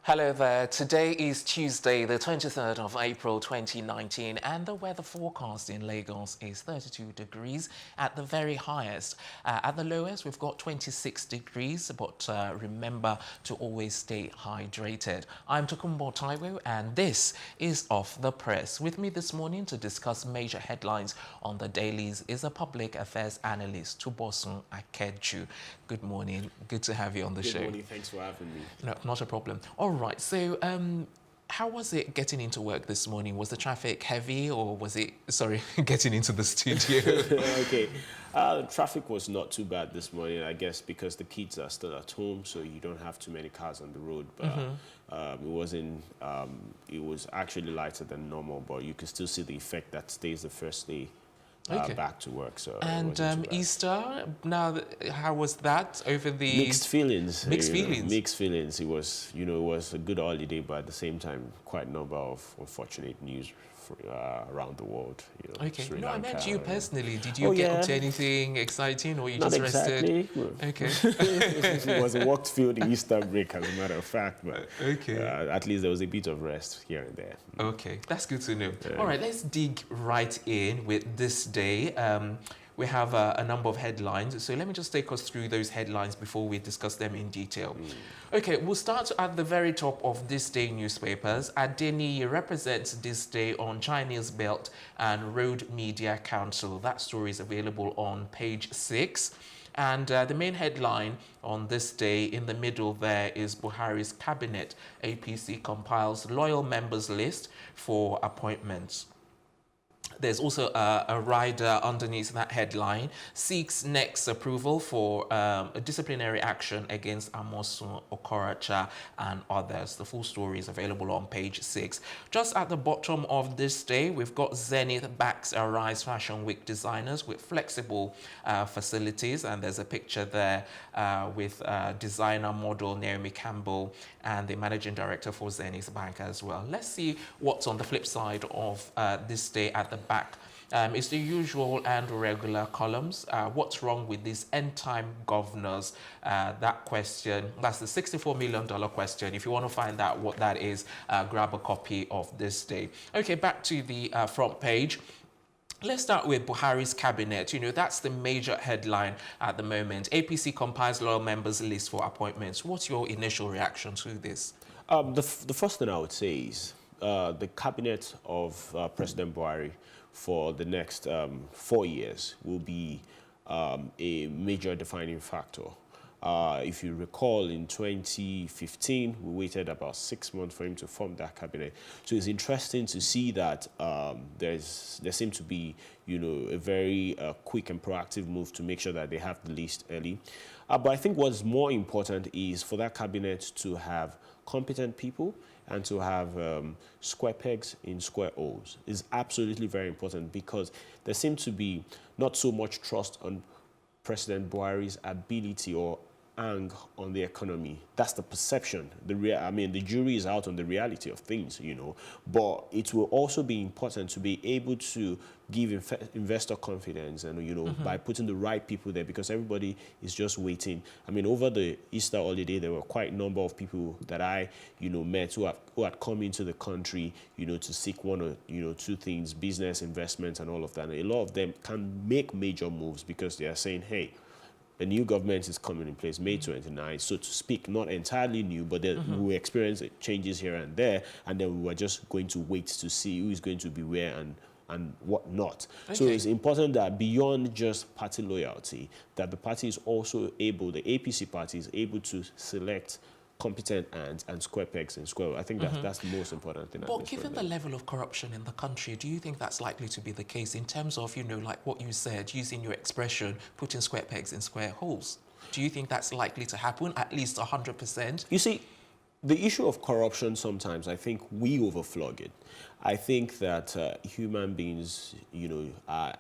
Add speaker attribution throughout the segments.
Speaker 1: Hello there. Today is Tuesday, the 23rd of April 2019, and the weather forecast in Lagos is 32 degrees at the very highest. At the lowest, we've got 26 degrees, but remember to always stay hydrated. I'm Tokunboto, and this is Off the Press. With me this morning to discuss major headlines on the dailies is a public affairs analyst, Tubosun Akeju. Good morning. Good to have you on the show.
Speaker 2: Good morning. Thanks for having me.
Speaker 1: No, not a problem. All right. So, how was it getting into work this morning? Was the traffic heavy, or was it, sorry, getting into the studio?
Speaker 2: Okay. Traffic was not too bad this morning, I guess, because the kids are still at home, so you don't have too many cars on the road. But it was actually lighter than normal, but you can still see the effect that stays the first day. Back to work. So
Speaker 1: and Easter, now how was that over the
Speaker 2: mixed feelings?
Speaker 1: Mixed feelings.
Speaker 2: Mixed feelings. It was, it was a good holiday, but at the same time, quite a number of unfortunate news around the world.
Speaker 1: Okay.
Speaker 2: Sri
Speaker 1: No,
Speaker 2: Lanka,
Speaker 1: I meant you personally. Did you get up to anything exciting, or you
Speaker 2: Not
Speaker 1: just
Speaker 2: exactly.
Speaker 1: rested? Okay.
Speaker 2: It was a work-filled Easter break, as a matter of fact, but
Speaker 1: okay.
Speaker 2: At least there was a bit of rest here and there.
Speaker 1: Okay, that's good to know. All right, let's dig right in with this day. We have a number of headlines, so let me just take us through those headlines before we discuss them in detail. Okay, we'll start at the very top of this day newspapers. Adeni represents this day on Chinese Belt and Road Media Council. That story is available on page 6. And the main headline on this day in the middle there is Buhari's cabinet. APC compiles loyal members list for appointments. There's also a rider underneath that headline, seeks next approval for a disciplinary action against Amosun Okorocha and others. The full story is available on page 6. Just at the bottom of this day, we've got Zenith backs Arise Fashion Week designers with flexible facilities. And there's a picture there with designer model Naomi Campbell and the managing director for Zenith Bank as well. Let's see what's on the flip side of this day at the back. It's the usual and regular columns. What's wrong with these end-time governors? That question, that's the $64 million question. If you want to find out what that is, grab a copy of this day. Okay, back to the front page. Let's start with Buhari's cabinet. That's the major headline at the moment. APC compiles loyal members list for appointments. What's your initial reaction to this?
Speaker 2: The first thing I would say is the cabinet of President Buhari for the next 4 years will be a major defining factor. If you recall, in 2015, we waited about 6 months for him to form that cabinet. So it's interesting to see that there seems to be, a very quick and proactive move to make sure that they have the list early. But I think what's more important is for that cabinet to have competent people and to have square pegs in square holes is absolutely very important, because there seems to be not so much trust on President Buhari's ability or ang on the economy. That's the perception. The jury is out on the reality of things, But it will also be important to be able to give investor confidence and, by putting the right people there, because everybody is just waiting. Over the Easter holiday, there were quite a number of people that I, met who had come into the country, to seek one or, two things, business, investment, and all of that. And a lot of them can make major moves because they are saying, hey, a new government is coming in place May 29, so to speak, not entirely new, but then we experience changes here and there, and then we were just going to wait to see who is going to be where and what not. Okay. So it's important that beyond just party loyalty, that the party is also able, the APC party is able to select competent and square pegs and square. I think that's the most important thing.
Speaker 1: But given the level of corruption in the country, do you think that's likely to be the case in terms of, like what you said, using your expression, putting square pegs in square holes? Do you think that's likely to happen, at least 100%?
Speaker 2: You see, the issue of corruption, sometimes I think we overflog it. I think that human beings, are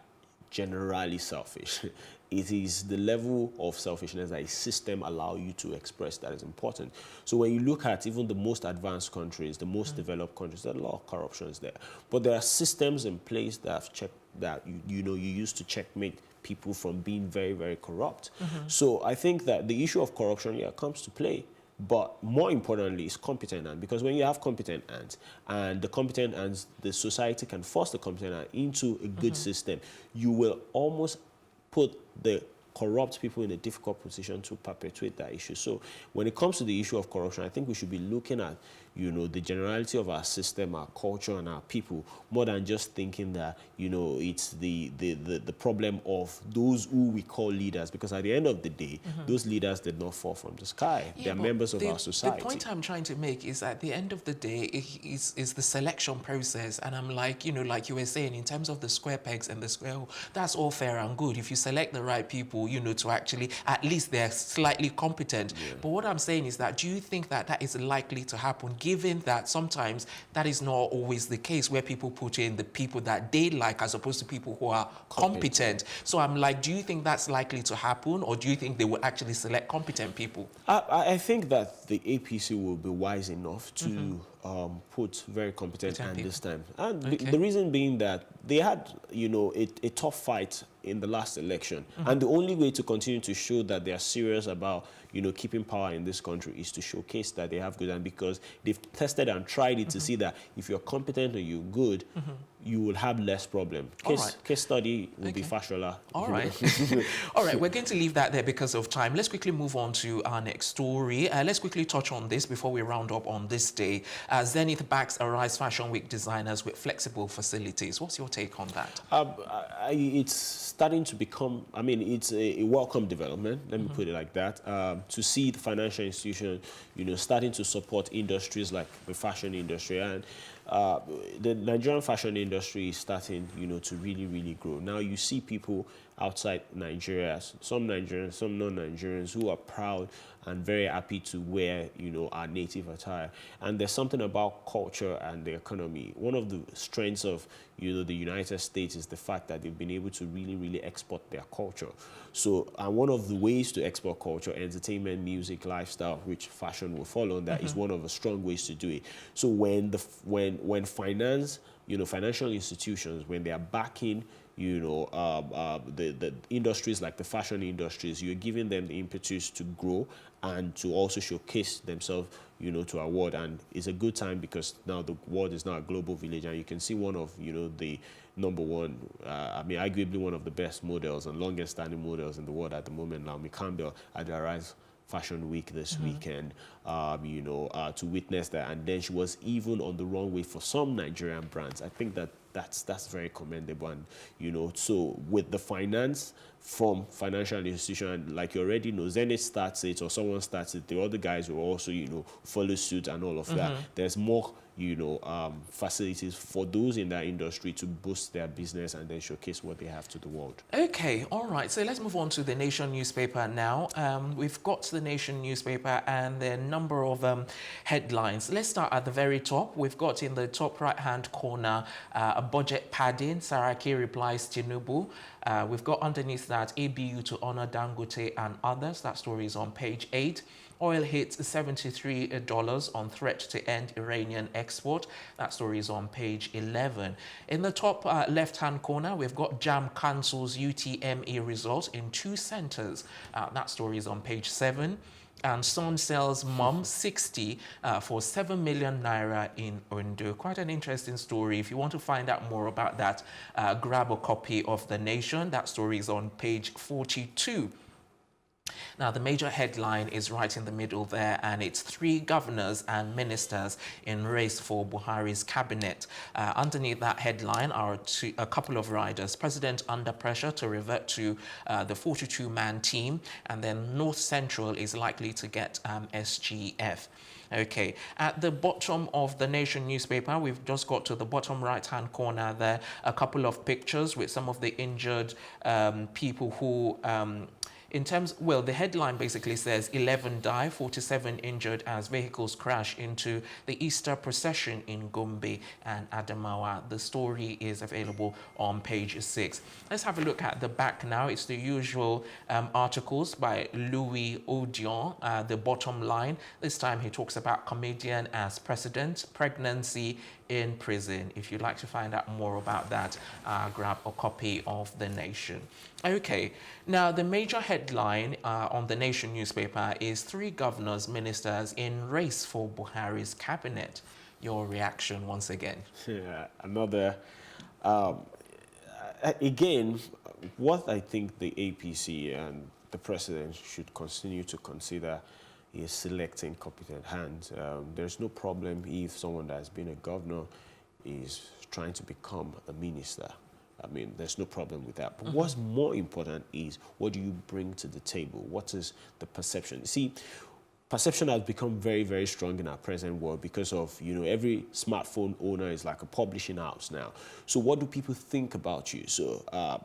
Speaker 2: generally selfish. It is the level of selfishness that a system allows you to express that is important. So when you look at even the most advanced countries, the most developed countries, there are a lot of corruptions there. But there are systems in place that have checked that you use to checkmate people from being very, very corrupt. So I think that the issue of corruption comes to play. But more importantly, it's competent hands, because when you have competent hands, and the competent hands, the society can force the competent hand into a good system, you will almost put the corrupt people in a difficult position to perpetuate that issue. So when it comes to the issue of corruption, I think we should be looking at, you know, the generality of our system, our culture, and our people, more than just thinking that, you know, it's the problem of those who we call leaders, because at the end of the day, those leaders did not fall from the sky.
Speaker 1: Yeah,
Speaker 2: they're members of our society.
Speaker 1: The point I'm trying to make is at the end of the day, is the selection process. And I'm like, you know, like you were saying, in terms of the square pegs and the square hole, that's all fair and good. If you select the right people, you know, to actually, at least they're slightly competent. Yeah. But what I'm saying is that, do you think that that is likely to happen, given that sometimes that is not always the case, where people put in the people that they like as opposed to people who are competent? So I'm like, do you think that's likely to happen, or do you think they will actually select competent people?
Speaker 2: I think that the APC will be wise enough to put very competent hand this time. And the reason being that they had, you know, a tough fight in the last election. And the only way to continue to show that they are serious about, you know, keeping power in this country is to showcase that they have good, and because they've tested and tried it to see that if you're competent or you're good, you will have less problem. Case study will be Fashola.
Speaker 1: All right. All right, we're going to leave that there because of time. Let's quickly move on to our next story. Let's quickly touch on this before we round up on this day. Zenith backs Arise Fashion Week designers with flexible facilities. What's your take on that?
Speaker 2: It's starting to become, I mean, it's a welcome development, let me put it like that, to see the financial institution, you know, starting to support industries like the fashion industry. And the Nigerian fashion industry is starting, you know, to really grow. Now you see people outside Nigeria, some Nigerians, some non-Nigerians, who are proud and very happy to wear, you know, our native attire. And there's something about culture and the economy. One of the strengths of, you know, the United States is the fact that they've been able to really export their culture. So, and one of the ways to export culture, entertainment, music, lifestyle, which fashion will follow, that is one of the strong ways to do it. So when finance, you know, financial institutions, when they are backing, you know, the industries like the fashion industries, you're giving them the impetus to grow and to also showcase themselves, you know, to our world. And it's a good time because now the world is now a global village, and you can see one of, you know, the number one, I mean, arguably one of the best models and longest standing models in the world at the moment, Naomi Campbell, at the Arise Fashion Week this weekend, you know, to witness that. And then she was even on the runway for some Nigerian brands. I think that's very commendable. And, you know, so with the finance from financial institution, like you already know, Zenith starts it or someone starts it, the other guys will also, you know, follow suit and all of that. There's more, you know, facilities for those in that industry to boost their business and then showcase what they have to the world.
Speaker 1: Okay, all right. So let's move on to the Nation newspaper now. We've got the Nation newspaper and the number of headlines. Let's start at the very top. We've got in the top right-hand corner a budget padding. Saraki replies Tinubu. We've got underneath that ABU to honor Dangote and others. That story is on page 8. Oil hits $73 on threat to end Iranian export. That story is on page 11. In the top left-hand corner, we've got JAM cancels UTME results in 2 centers. That story is on page 7. And son sells mum 60 for 7 million naira in Ondo. Quite an interesting story. If you want to find out more about that, grab a copy of The Nation. That story is on page 42. Now, the major headline is right in the middle there, and it's 3 governors and ministers in race for Buhari's cabinet. Underneath that headline are a couple of riders. President under pressure to revert to the 42-man team, and then North Central is likely to get SGF. Okay, at the bottom of the Nation newspaper, we've just got to the bottom right-hand corner there, a couple of pictures with some of the injured people who... in terms, well, the headline basically says 11 die, 47 injured as vehicles crash into the Easter procession in Gombe and Adamawa. The story is available on page 6. Let's have a look at the back now. It's the usual articles by Louis Odion, the bottom line. This time he talks about comedian as president, pregnancy in prison. If you'd like to find out more about that, grab a copy of The Nation. Okay, now the major headline on The Nation newspaper is 3 governors, ministers in race for Buhari's cabinet. Your reaction once again?
Speaker 2: Yeah, another, again, what I think the APC and the president should continue to consider is selecting competent hands. There's no problem if someone that has been a governor is trying to become a minister. I mean, there's no problem with that. But what's more important is, what do you bring to the table? What is the perception? See, perception has become very, very strong in our present world because of, every smartphone owner is like a publishing house now. So what do people think about you? So have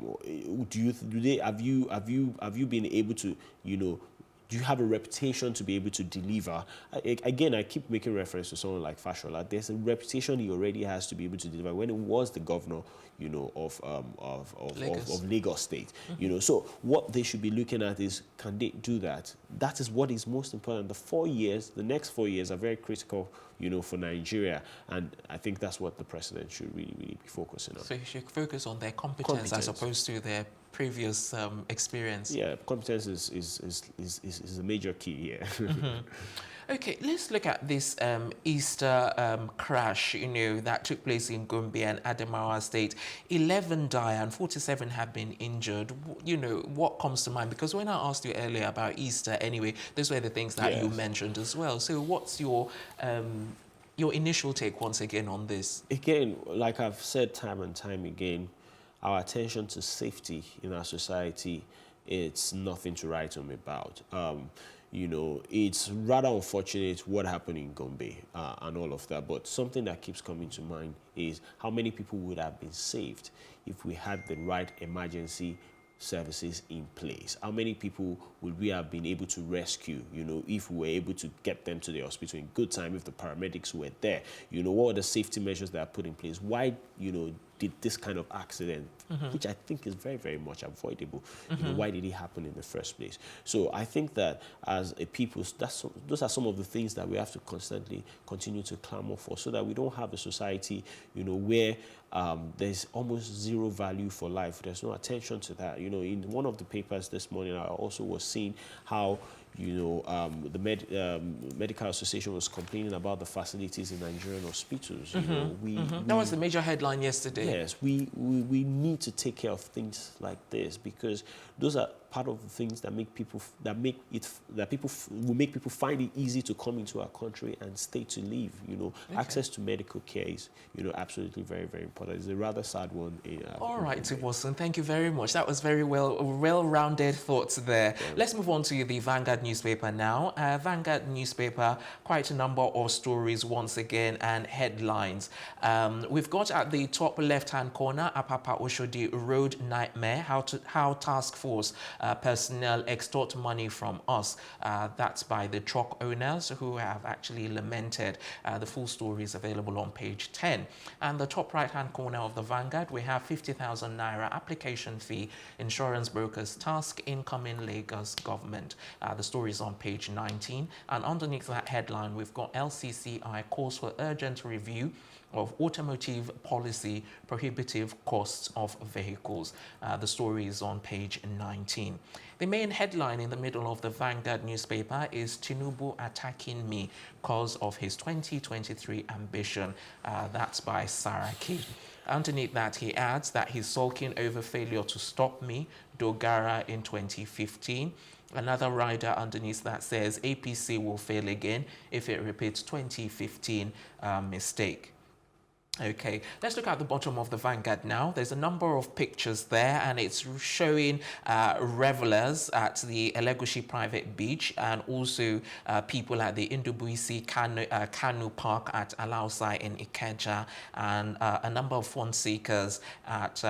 Speaker 2: you been able to, do you have a reputation to be able to deliver? Again, I keep making reference to someone like Fashola. There's a reputation he already has to be able to deliver when he was the governor, of Lagos State. So what they should be looking at is, can they do that? That is what is most important. The next 4 years are very critical, for Nigeria, and I think that's what the president should really, really be focusing on.
Speaker 1: So he should focus on their competence as opposed to their previous experience.
Speaker 2: Yeah, competence is a major key here.
Speaker 1: Okay, let's look at this Easter crash, that took place in Gombe and Adamawa State. 11 died and 47 have been injured. What comes to mind? Because when I asked you earlier about Easter, anyway, those were the things that you mentioned as well. So what's your initial take once again on this? Again,
Speaker 2: like I've said time and time again, our attention to safety in our society, it's nothing to write home about. It's rather unfortunate what happened in Gombe and all of that, but something that keeps coming to mind is how many people would have been saved if we had the right emergency services in place. How many people would we have been able to rescue, if we were able to get them to the hospital in good time, if the paramedics were there? What are the safety measures that are put in place? Why, did this kind of accident, which I think is very, very much avoidable, why did it happen in the first place? So I think that as a people, those are some of the things that we have to constantly continue to clamor for, so that we don't have a society, where there's almost zero value for life. There's no attention to that. In one of the papers this morning, I also was seeing how the Medical Association was complaining about the facilities in Nigerian hospitals.
Speaker 1: That was the major headline yesterday.
Speaker 2: Yes, we need to take care of things like this, because those are part of the things that make people will make people find it easy to come into our country and stay to live. Access to medical care is absolutely very, very important. It's a rather sad one.
Speaker 1: All right, Tubosun, thank you very much. That was very well-rounded thoughts there. Yeah. Let's move on to the Vanguard newspaper now. Vanguard newspaper, quite a number of stories once again and headlines. We've got at the top left-hand corner, Apapa Oshodi road nightmare, how task force personnel extort money from us. That's by the truck owners who have actually lamented. The full story is available on page 10. And the top right-hand corner of the Vanguard, we have 50,000 naira application fee, insurance brokers task, incoming Lagos government. The story is on page 19. And underneath that headline, we've got LCCI calls for urgent review of automotive policy, prohibitive costs of vehicles. The story is on page 19. The main headline in the middle of the Vanguard newspaper is Tinubu attacking me cause of his 2023 ambition. That's by Saraki. Underneath that, he adds that he's sulking over failure to stop me, Dogara in 2015. Another rider underneath that says APC will fail again if it repeats 2015 mistake. Okay, let's look at the bottom of the Vanguard now. There's a number of pictures there, and it's showing revelers at the Elegushi private beach, and also people at the Indubuisi Canoe Park at Alausai in Ikeja, and a number of fun seekers at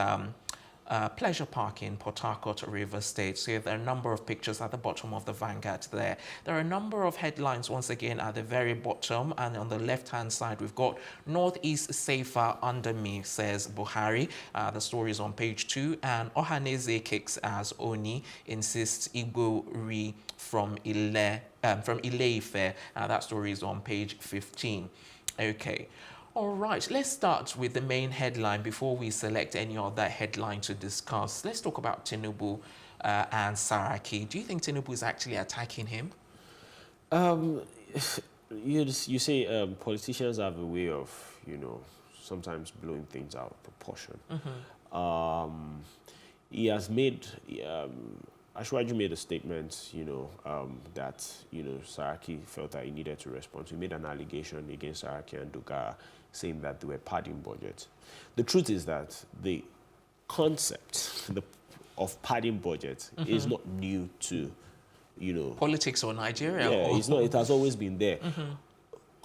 Speaker 1: Pleasure Park in Port Harcourt, River State. So there are a number of pictures at the bottom of the Vanguard there. There are a number of headlines once again at the very bottom, and on the left-hand side we've got Northeast safer under me, says Buhari. The story is on page 2, and Ohaneze kicks as Oni insists Igbo re from Ile-Ife. That story is on page 15. Okay. All right, let's start with the main headline before we select any other headline to discuss. Let's talk about Tinubu and Saraki. Do you think Tinubu is actually attacking him?
Speaker 2: You say politicians have a way of, sometimes blowing things out of proportion. He has made, Ashwaju made a statement, that, Saraki felt that he needed to respond. He made an allegation against Saraki and Dogara, saying that they were padding budgets. The truth is that the concept of padding budgets is not new to,
Speaker 1: politics or Nigeria?
Speaker 2: Yeah, it's not. It has always been there.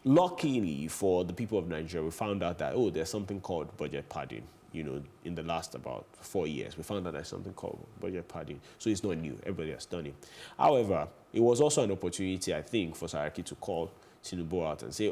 Speaker 2: Luckily for the people of Nigeria, we found out that, there's something called budget padding. In the last about 4 years, we found out there's something called budget padding. So it's not new. Everybody has done it. However, it was also an opportunity, I think, for Saraki to call Tinubu out and say,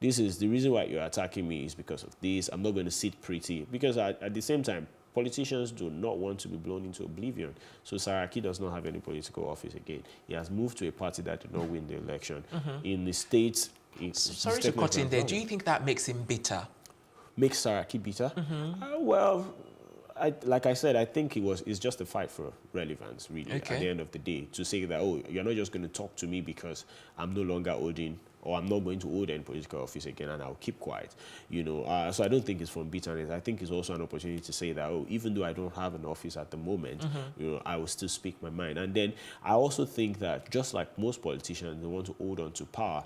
Speaker 2: this is the reason why you're attacking me is because of this. I'm not going to sit pretty. Because at the same time, politicians do not want to be blown into oblivion. So Saraki does not have any political office again. He has moved to a party that did not win the election. In the states...
Speaker 1: Sorry to cut in there. Do you think that makes him bitter?
Speaker 2: Makes Saraki bitter? Well, like I said, I think it's just a fight for relevance, really, at the end of the day, to say that, you're not just going to talk to me because I'm no longer holding, or I'm not going to hold any political office again, and I'll keep quiet, So I don't think it's from bitterness. I think it's also an opportunity to say that, even though I don't have an office at the moment, I will still speak my mind. And then I also think that, just like most politicians, they want to hold on to power,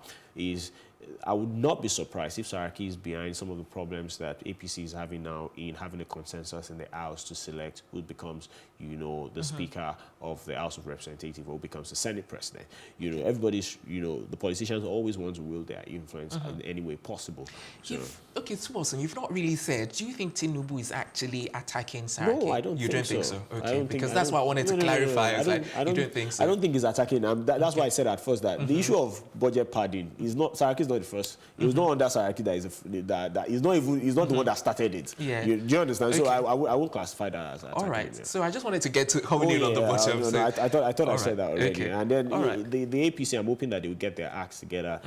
Speaker 2: I would not be surprised if Saraki is behind some of the problems that APC is having now in having a consensus in the House to select who becomes, the Speaker of the House of Representatives or who becomes the Senate President. Everybody's, the politicians always want to wield their influence in any way possible. So.
Speaker 1: Okay, Tubosun, you've not really said, do you think Tinubu is actually attacking Saraki?
Speaker 2: No, I don't think so.
Speaker 1: You don't think so? Okay, because that's what I wanted to clarify. I don't think so.
Speaker 2: I don't think he's attacking him. That's why I said at first that the issue of budget padding is not, Saraki is not the first. It was not under Saraki that he's not the one that started it.
Speaker 1: Yeah.
Speaker 2: Do you understand? Okay. So I won't classify that as attacking.
Speaker 1: All right.
Speaker 2: Him.
Speaker 1: So I just wanted to get to hone in on the bottom.
Speaker 2: I thought I said that already.
Speaker 1: Okay.
Speaker 2: And then the APC, I'm hoping that they will get their acts together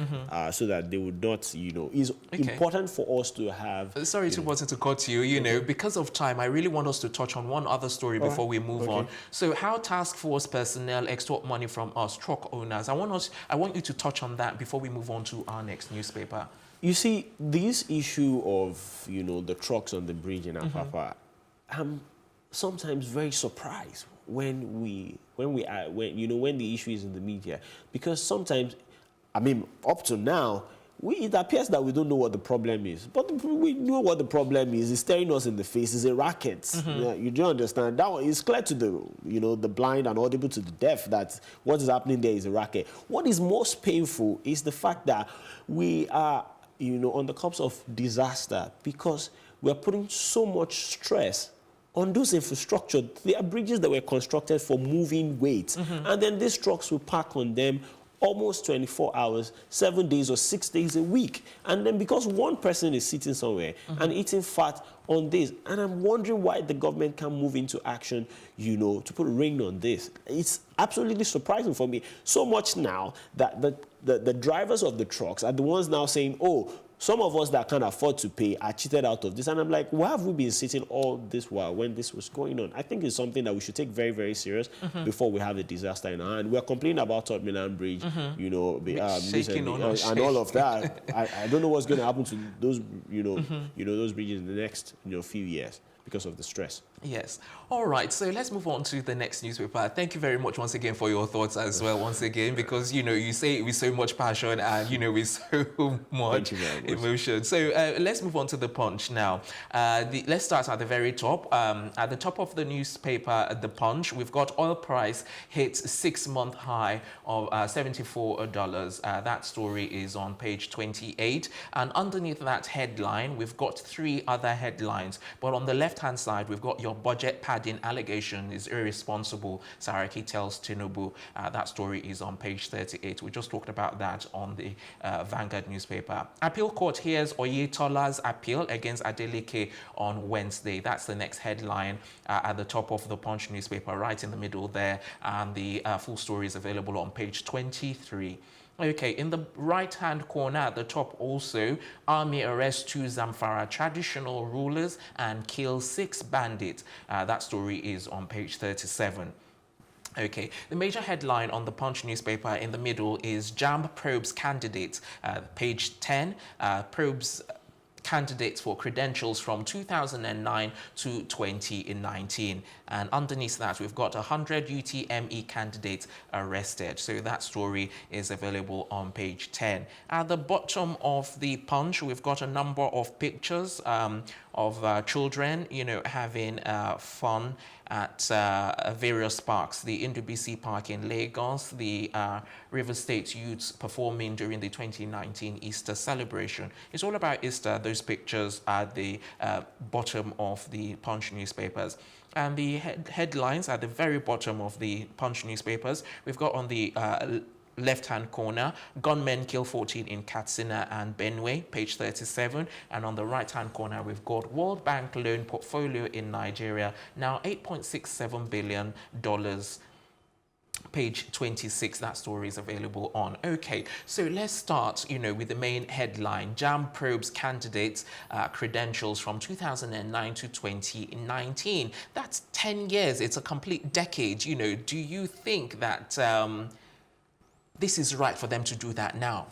Speaker 2: so that they would not, it's important for us to have...
Speaker 1: Sorry to wanted to cut you, because of time, I really want us to touch on one other story before we move on. So how task force personnel extort money from us, truck owners. I want you to touch on that before we move on to our next newspaper.
Speaker 2: You see, this issue of, the trucks on the bridge in Apapa, I'm sometimes very surprised when the issue is in the media, because sometimes, up to now, it appears that we don't know what the problem is, but we know what the problem is. It's staring us in the face. It's a racket. You do understand that one? It's clear to the blind and audible to the deaf that what is happening there is a racket. What is most painful is the fact that we are, on the cusp of disaster because we are putting so much stress on those infrastructure. There are bridges that were constructed for moving weight, and then these trucks will park on them almost 24 hours, 7 days or 6 days a week. And then because one person is sitting somewhere and eating fat on this, and I'm wondering why the government can't move into action, to put a ring on this. It's absolutely surprising for me. So much now that the drivers of the trucks are the ones now saying, some of us that can't afford to pay are cheated out of this. And I'm like, why have we been sitting all this while when this was going on? I think it's something that we should take very, very serious before we have a disaster in our hand. We're complaining about Third Mainland Bridge,
Speaker 1: shaking
Speaker 2: and all of that. I don't know what's going to happen to those, those bridges in the next, few years because of the stress.
Speaker 1: Yes. All right. So let's move on to the next newspaper. Thank you very much once again for your thoughts as well. Once again, because you say it with so much passion and with so much emotion. So let's move on to the Punch now. Let's start at the very top. At the top of the newspaper, the Punch, we've got oil price hits 6-month high of $74. That story is on page 28, and underneath that headline, we've got 3 other headlines. But on the left-hand side, we've got your budget padding allegation is irresponsible, Saraki tells Tinubu. That story is on page 38. We just talked about that on the Vanguard newspaper. Appeal court hears Oyetola's appeal against Adeleke on Wednesday. That's the next headline at the top of the Punch newspaper, right in the middle there. And the full story is available on page 23. Okay, in the right-hand corner at the top also, army arrests 2 Zamfara traditional rulers and kills 6 bandits. That story is on page 37. Okay, the major headline on the Punch newspaper in the middle is JAMB probes candidates. Page 10, probes candidates for credentials from 2009 to 2019. And underneath that, we've got 100 UTME candidates arrested. So that story is available on page 10. At the bottom of the Punch, we've got a number of pictures of children, having fun at various parks. The Indubisi Park in Lagos, the River State youths performing during the 2019 Easter celebration. It's all about Easter. Those pictures are the bottom of the Punch newspapers. And the headlines at the very bottom of the Punch newspapers, we've got on the left-hand corner, gunmen kill 14 in Katsina and Benue, page 37. And on the right-hand corner, we've got World Bank loan portfolio in Nigeria, now $8.67 billion. Page 26, that story is available on. Okay, so let's start, with the main headline. JAMB probes candidates' credentials from 2009 to 2019. That's 10 years. It's a complete decade. Do you think that this is right for them to do that now?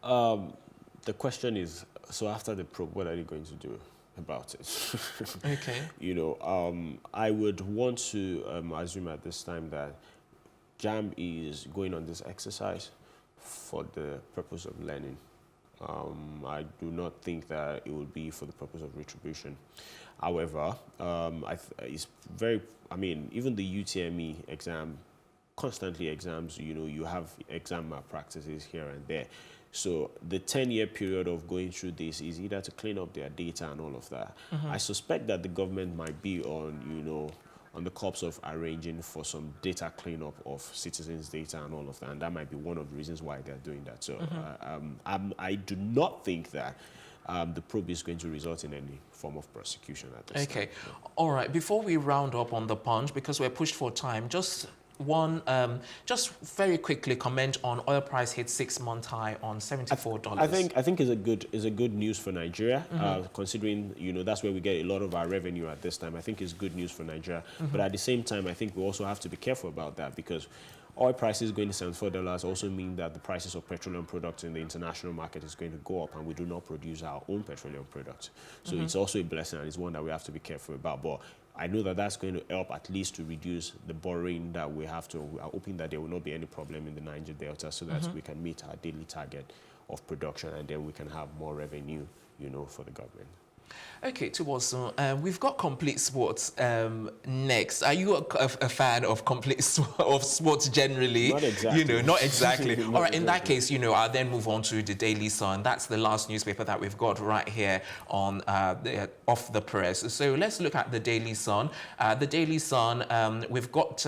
Speaker 2: The question is, so after the probe, what are they going to do about it?
Speaker 1: Okay.
Speaker 2: I would want to assume at this time that JAMB is going on this exercise for the purpose of learning. I do not think that it would be for the purpose of retribution. However, it's very, even the UTME exam, constantly exams, you have exam malpractices here and there. So the 10-year period of going through this is either to clean up their data and all of that. I suspect that the government might be on the corpse of arranging for some data cleanup of citizens' data and all of that, and that might be one of the reasons why they're doing that. So I do not think that the probe is going to result in any form of prosecution at this time.
Speaker 1: Okay, all right. Before we round up on the Punch, because we're pushed for time, just very quickly comment on oil price hit 6-month high on $74.
Speaker 2: I think is a good news for Nigeria, considering that's where we get a lot of our revenue at this time. I think it's good news for Nigeria, but at the same time, I think we also have to be careful about that, because oil prices going to $74 also mean that the prices of petroleum products in the international market is going to go up, and we do not produce our own petroleum products. So it's also a blessing, and it's one that we have to be careful about. But I know that that's going to help at least to reduce the borrowing that we have to. We are hoping that there will not be any problem in the Niger Delta, so that we can meet our daily target of production, and then we can have more revenue, for the government.
Speaker 1: Okay, Tubosun, we've got complete sports next. Are you a fan of of sports generally?
Speaker 2: Not exactly.
Speaker 1: Not exactly. All right, in that case, I'll then move on to the Daily Sun. That's the last newspaper that we've got right here on off the press. So let's look at the Daily Sun. The Daily Sun, we've got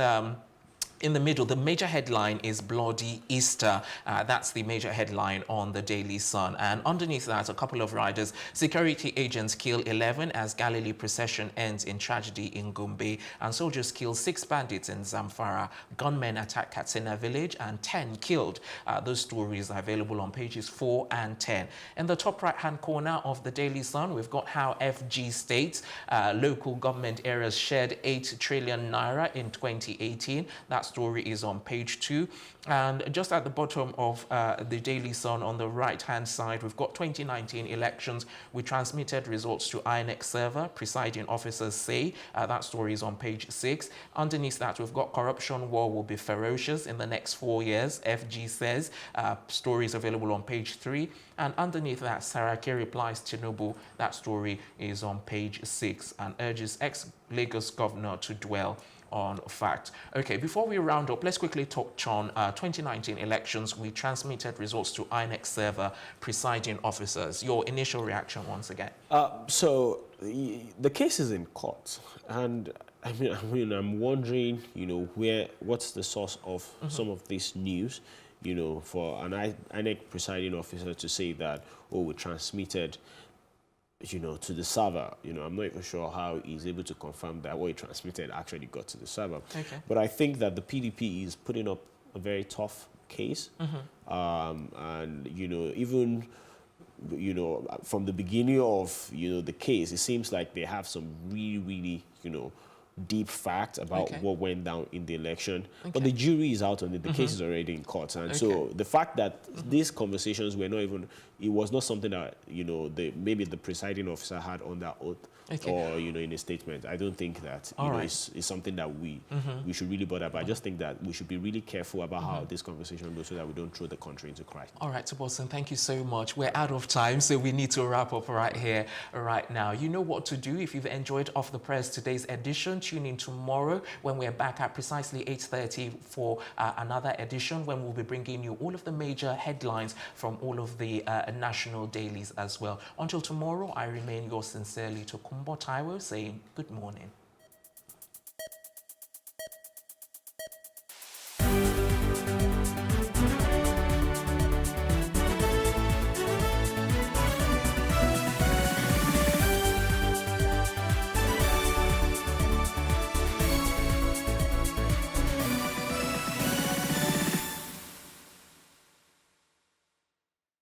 Speaker 1: in the middle, the major headline is Bloody Easter. That's the major headline on the Daily Sun. And underneath that, a couple of riders. Security agents kill 11 as Galilee procession ends in tragedy in Gombe. And soldiers kill 6 bandits in Zamfara. Gunmen attack Katsina village and 10 killed. Those stories are available on pages 4 and 10. In the top right-hand corner of the Daily Sun, we've got how FG states local government areas shared 8 trillion naira in 2018. That story is on page 2. And just at the bottom of the Daily Sun on the right-hand side, we've got 2019 elections. We transmitted results to INEC server, presiding officers say. That story is on page 6. Underneath that, we've got corruption war will be ferocious in the next 4 years, FG says. Stories available on page 3. And underneath that, Saraki replies Tinubu. That story is on page 6 and urges ex-Lagos governor to dwell on fact. Okay, before we round up, let's quickly touch on 2019 elections. We transmitted results to INEC server, presiding officers. Your initial reaction once again?
Speaker 2: So the case is in court, and I'm wondering, what's the source of some of this news, for an INEC presiding officer to say that, we transmitted to the server. I'm not even sure how he's able to confirm that what he transmitted actually got to the server.
Speaker 1: Okay.
Speaker 2: But I think that the PDP is putting up a very tough case. And, even, from the beginning of, the case, it seems like they have some really, really, deep facts about what went down in the election. But the jury is out on it. The case is already in court. And so the fact that these conversations were not even, it was not something that, maybe the presiding officer had under oath or, in a statement. I don't think that, is something that we should really bother about. I just think that we should be really careful about how this conversation goes so that we don't throw the country into crisis.
Speaker 1: All right, Tubosun, thank you so much. We're out of time, so we need to wrap up right here, right now. You know what to do. If you've enjoyed Off the Press today's edition, tune in tomorrow when we're back at precisely 8:30 for another edition when we'll be bringing you all of the major headlines from all of the national dailies as well. Until tomorrow, I remain yours sincerely, Tokunboto, saying good morning.